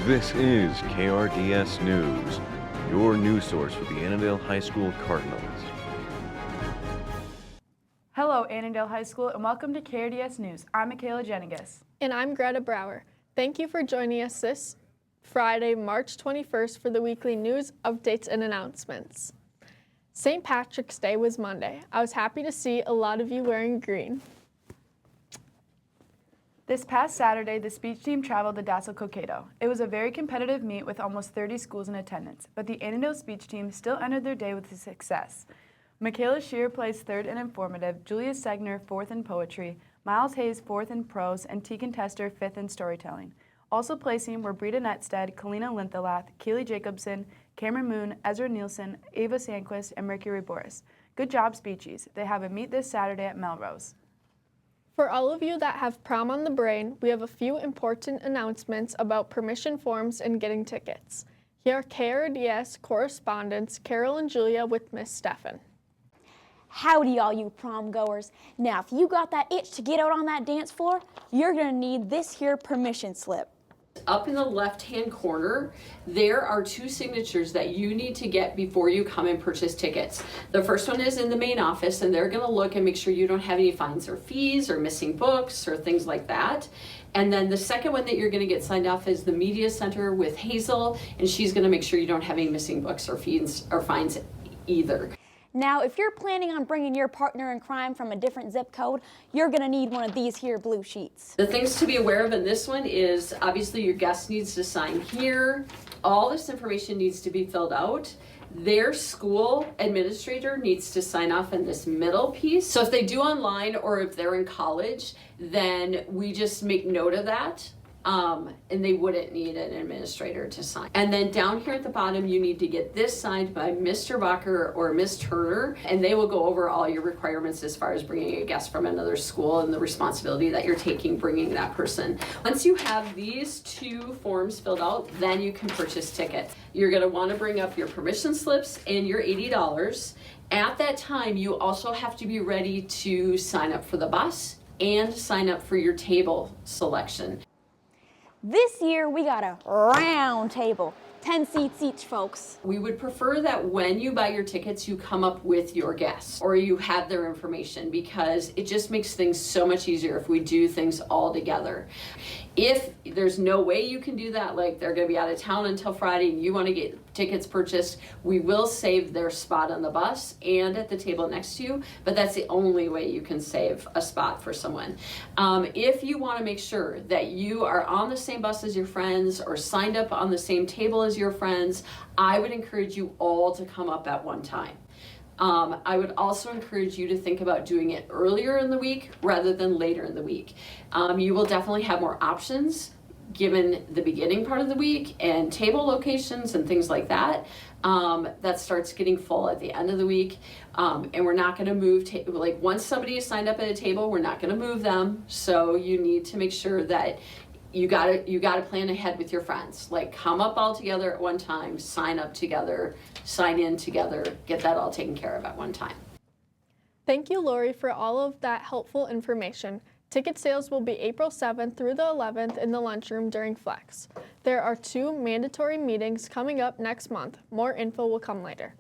This is KRDS News, your news source for the Annandale High School Cardinals. Hello, Annandale High School, and welcome to KRDS News. I'm Michaela Jenigas. And I'm Greta Brower. Thank you for joining us this Friday, March 21st for the weekly news, updates, and announcements. St. Patrick's Day was Monday. I was happy to see a lot of you wearing green. This past Saturday, the speech team traveled to Dassel Cokato. It was a very competitive meet with almost 30 schools in attendance, but the Annandale speech team still ended their day with success. Michaela Shear placed third in informative, Julia Segner fourth in poetry, Miles Hayes fourth in prose, and Tegan Tester fifth in storytelling. Also placing were Brita Netstead, Kalina Linthalath, Keely Jacobson, Cameron Moon, Ezra Nielsen, Ava Sandquist, and Mercury Boris. Good job, speechies. They have a meet this Saturday at Melrose. For all of you that have prom on the brain, we have a few important announcements about permission forms and getting tickets. Here are KRDS correspondents Carol and Julia with Miss Steffen. Howdy, all you prom goers. Now, if you got that itch to get out on that dance floor, you're gonna need this here permission slip. Up in the left-hand corner, there are two signatures that you need to get before you come and purchase tickets. The first one is in the main office, and they're going to look and make sure you don't have any fines or fees or missing books or things like that. And then the second one that you're going to get signed off is the media center with Hazel, and she's going to make sure you don't have any missing books or fees or fines either. Now, if you're planning on bringing your partner in crime from a different zip code, you're gonna need one of these here blue sheets. The things to be aware of in this one is obviously your guest needs to sign here. All this information needs to be filled out. Their school administrator needs to sign off in this middle piece. So if they do online or if they're in college, then we just make note of that. And they wouldn't need an administrator to sign. And then down here at the bottom, you need to get this signed by Mr. Bacher or Miss Turner, and they will go over all your requirements as far as bringing a guest from another school and the responsibility that you're taking bringing that person. Once you have these two forms filled out, then you can purchase tickets. You're gonna wanna bring up your permission slips and your $80. At that time, you also have to be ready to sign up for the bus and sign up for your table selection. This year, we got a round table, 10 seats each, folks. We would prefer that when you buy your tickets, you come up with your guests or you have their information, because it just makes things so much easier if we do things all together. If there's no way you can do that, like they're gonna be out of town until Friday and you wanna get tickets purchased, we will save their spot on the bus and at the table next to you, but that's the only way you can save a spot for someone. If you wanna make sure that you are on the same bus as your friends or signed up on the same table as your friends, I would encourage you all to come up at one time. I would also encourage you to think about doing it earlier in the week rather than later in the week. You will definitely have more options given the beginning part of the week and table locations and things like that. That starts getting full at the end of the week. And we're not gonna move, like once somebody is signed up at a table, we're not gonna move them. So you need to make sure that you gotta plan ahead with your friends. Like come up all together at one time, sign up together, sign in together, get that all taken care of at one time. Thank you, Lori, for all of that helpful information. Ticket sales will be April 7th through the 11th in the lunchroom during Flex. There are 2 mandatory meetings coming up next month. More info will come later.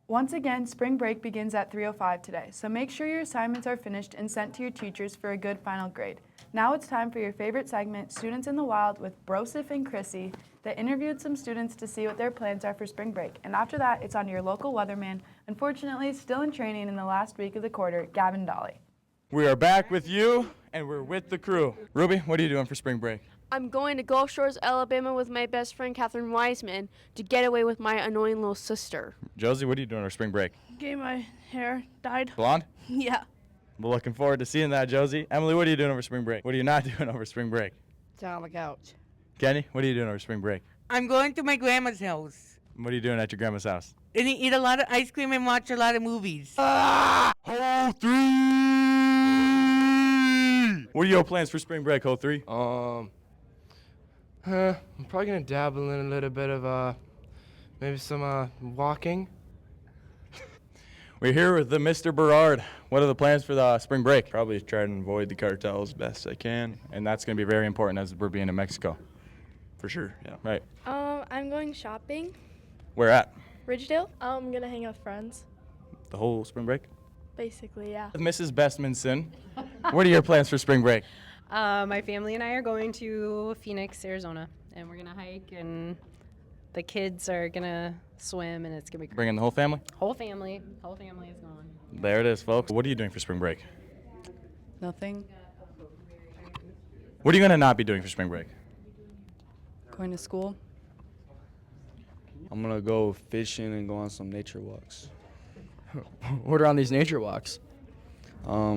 Once again, spring break begins at 3:05 today, so make sure your assignments are finished and sent to your teachers for a good final grade. Now it's time for your favorite segment, Students in the Wild, with Broseph and Chrissy, that interviewed some students to see what their plans are for spring break. And after that, it's on your local weatherman, unfortunately still in training in the last week of the quarter, Gavin Dolly. We are back with you, and we're with the crew. Ruby, what are you doing for spring break? I'm going to Gulf Shores, Alabama with my best friend, Catherine Wiseman, to get away with my annoying little sister. Josie, what are you doing for spring break? Getting my hair dyed. Blonde? Yeah. We're looking forward to seeing that, Josie. Emily, what are you doing over spring break? What are you not doing over spring break? Down on the couch. Kenny, what are you doing over spring break? I'm going to my grandma's house. What are you doing at your grandma's house? Gonna eat a lot of ice cream and watch a lot of movies. Hole 3! What are your plans for spring break, Hole 3? I'm probably gonna dabble in a little bit of maybe some walking. We're here with the Mr. Berard. What are the plans for the spring break? Probably try and avoid the cartels best I can, and that's going to be very important as we're being in Mexico. For sure, yeah. Right. I'm going shopping. Where at? Ridgedale? I'm gonna hang out with friends. The whole spring break? Basically, yeah. Mrs. Bestmanson, what are your plans for spring break? My family and I are going to Phoenix, Arizona, and we're gonna hike, and the kids are gonna swim, and it's gonna be great. Bringing the whole family? Whole family is going. There it is, folks. What are you doing for spring break? Nothing. What are you gonna not be doing for spring break? Going to school. I'm gonna go fishing and go on some nature walks. What are on these nature walks?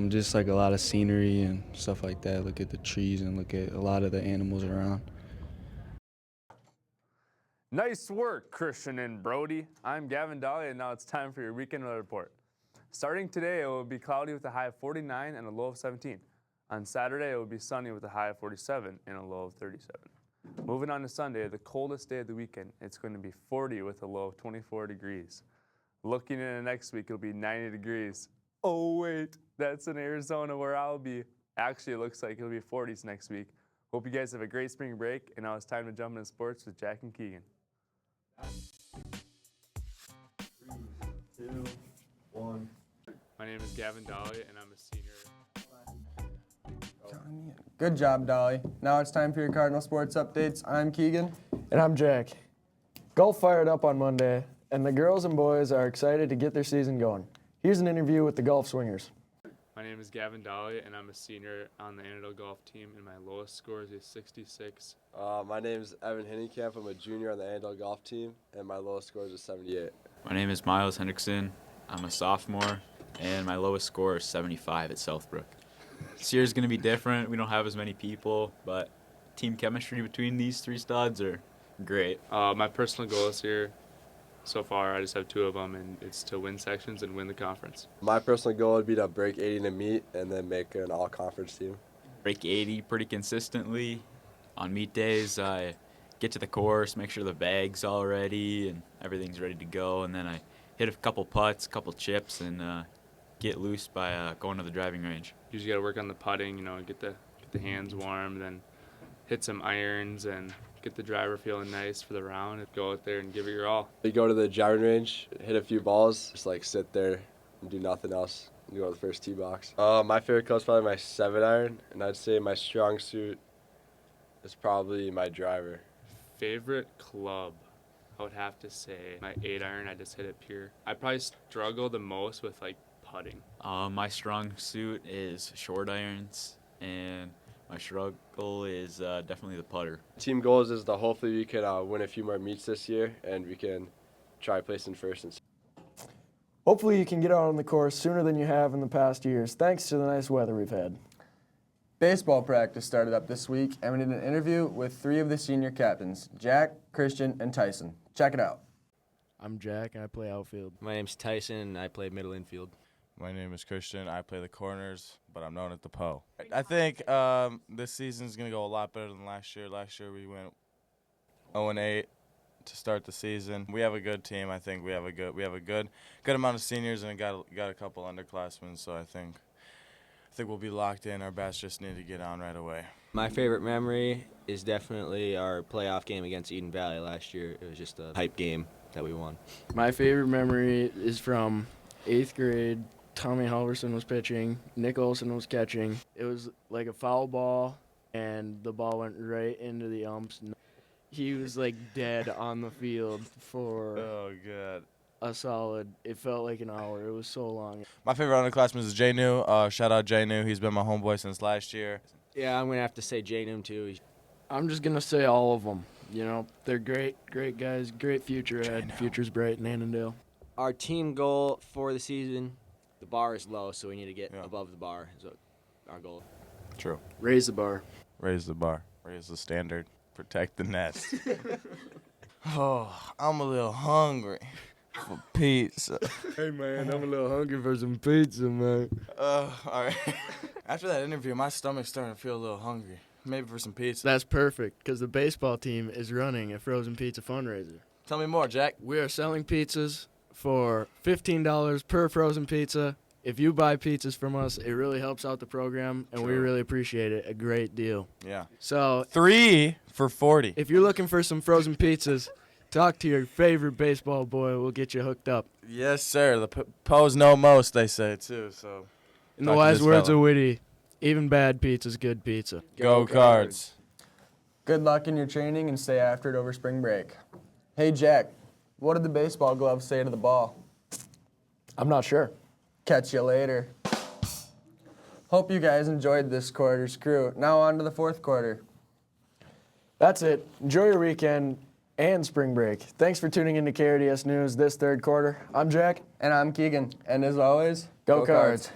Just like a lot of scenery and stuff like that. Look at the trees and look at a lot of the animals around. Nice work, Christian and Brody. I'm Gavin Dahlia, and now it's time for your weekend weather report. Starting today, it will be cloudy with a high of 49 and a low of 17. On Saturday, it will be sunny with a high of 47 and a low of 37. Moving on to Sunday, the coldest day of the weekend, it's going to be 40 with a low of 24 degrees. Looking into next week, it'll be 90 degrees. Oh wait, that's in Arizona where I'll be. Actually, it looks like it'll be 40s next week. Hope you guys have a great spring break, and now it's time to jump into sports with Jack and Keegan. 3, 2, 1. My name is Gavin Dolly, and I'm a senior. Good job, Dolly. Now it's time for your Cardinal Sports Updates. I'm Keegan. And I'm Jack. Golf fired up on Monday, and the girls and boys are excited to get their season going. Here's an interview with the Golf Swingers. My name is Gavin Dolly, and I'm a senior on the Annandale golf team, and my lowest score is a 66. My name is Evan Hinneykamp. I'm a junior on the Annandale golf team, and my lowest score is a 78. My name is Miles Hendrickson. I'm a sophomore, and my lowest score is 75 at Southbrook. This year's going to be different. We don't have as many people, but team chemistry between these three studs are great. My personal goal this year, so far, I just have 2 of them, and it's to win sections and win the conference. My personal goal would be to break 80 in a meet and then make an all-conference team. Break 80 pretty consistently. On meet days, I get to the course, make sure the bag's all ready and everything's ready to go, and then I hit a couple putts, couple chips, and get loose by going to the driving range. Usually got to work on the putting, get the hands warm, then hit some irons and get the driver feeling nice for the round and go out there and give it your all. You go to the driving range, hit a few balls, just like sit there and do nothing else. You go to the first tee box. My favorite club is probably my 7-iron, and I'd say my strong suit is probably my driver. Favorite club, I would have to say my 8-iron. I just hit it pure. I probably struggle the most with putting. My strong suit is short irons, and my struggle is definitely the putter. Team goals is to hopefully we can win a few more meets this year, and we can try placing first. Hopefully you can get out on the course sooner than you have in the past years, thanks to the nice weather we've had. Baseball practice started up this week, and we did an interview with 3 of the senior captains, Jack, Christian, and Tyson. Check it out. I'm Jack, and I play outfield. My name's Tyson, and I play middle infield. My name is Christian. I play the corners, but I'm known as the Poe. I think this season's going to go a lot better than last year. Last year we went 0-8 to start the season. We have a good team. I think we have a good amount of seniors, and got a couple underclassmen, so I think we'll be locked in. Our bats just need to get on right away. My favorite memory is definitely our playoff game against Eden Valley last year. It was just a hype game that we won. My favorite memory is from 8th grade. Tommy Halverson was pitching, Nick Olson was catching. It was like a foul ball, and the ball went right into the umps. He was dead on the field for a solid, it felt like an hour. It was so long. My favorite underclassman is Jay New. Shout out Jay New. He's been my homeboy since last year. Yeah, I'm going to have to say Jay New too. I'm just going to say all of them. They're great guys, great future ahead. Future's bright in Annandale. Our team goal for the season, the bar is low, so we need to get above the bar is our goal. True. Raise the bar. Raise the bar. Raise the standard. Protect the nest. Oh, I'm a little hungry for pizza. Hey, man, I'm a little hungry for some pizza, man. All right. After that interview, my stomach's starting to feel a little hungry. Maybe for some pizza. That's perfect, because the baseball team is running a frozen pizza fundraiser. Tell me more, Jack. We are selling pizzas for $15 per frozen pizza. If you buy pizzas from us, it really helps out the program, and we True. really appreciate it a great deal. Yeah. So 3 for $40. if you're looking for some frozen pizzas, talk to your favorite baseball boy. We'll get you hooked up. Yes, sir. The Poes know most, they say, too. So, In the talk to wise this words fella. of Witty, even bad pizza's good pizza. Go Cards. Good luck in your training and stay after it over spring break. Hey, Jack, what did the baseball gloves say to the ball? I'm not sure. Catch you later. Hope you guys enjoyed this quarter's crew. Now on to the fourth quarter. That's it. Enjoy your weekend and spring break. Thanks for tuning into KRDS News this third quarter. I'm Jack. And I'm Keegan. And as always, Go Cards.